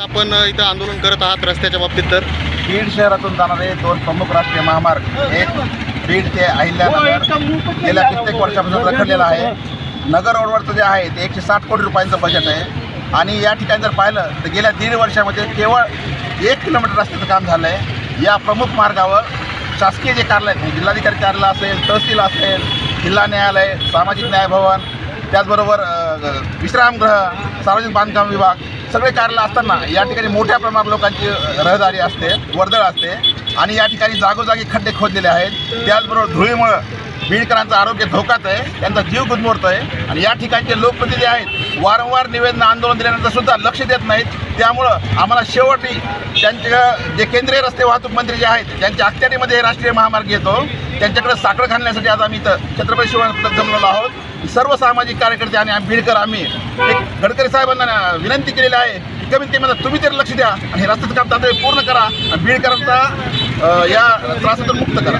आपण इथं आंदोलन करत आहात रस्त्याच्या बाबतीत. तर बीड शहरातून जाणारे दोन प्रमुख राष्ट्रीय महामार्ग, एक बीड ते अहिल्यानगर गेल्या कित्येक वर्षापासून रखडलेला आहे. नगर रोडवरचं जे आहे ते 160 कोटी रुपयांचं बजेट आहे आणि या ठिकाणी जर पाहिलं तर गेल्या 1.5 वर्षामध्ये केवळ 1 किलोमीटर रस्त्याचं काम झालं आहे. या प्रमुख मार्गावर शासकीय जे कार्यालय आहेत, जिल्हाधिकारी कार्यालय असेल, तहसील असेल, जिल्हा न्यायालय, सामाजिक न्याय भवन, त्याचबरोबर विश्रामगृह, सार्वजनिक बांधकाम विभाग सगळे कार्यालय असताना या ठिकाणी मोठ्या प्रमाणात लोकांची रहदारी असते, वर्दळ असते आणि या ठिकाणी जागोजागी खड्डे खोदलेले आहेत. त्याचबरोबर धुळीमुळं बीडकरांचं आरोग्य धोक्यात आहे, त्यांचा जीव गुदमरतो आहे आणि या ठिकाणचे लोकप्रतिनिधी आहेत वारंवार निवेदन आंदोलन दिल्यानंतर सुद्धा लक्ष देत नाहीत. त्यामुळं आम्हाला शेवटी त्यांच्या जे केंद्रीय रस्ते वाहतूक मंत्री जे आहेत त्यांच्या अखत्यारीमध्ये हे राष्ट्रीय महामार्ग येतो, त्यांच्याकडे साखळ घालण्यासाठी आज आम्ही इथं छत्रपती शिवाजी जमलेलो आहोत. सर्व सामाजिक कार्यकर्ते आणि बीडकर आम्ही एक गडकरी साहेबांना विनंती केलेली आहे की कमीत कमी तुम्ही तरी लक्ष द्या आणि रस्त्याचं काम तातडीने पूर्ण करा आणि बीडकरांचा या त्रासातून मुक्त करा.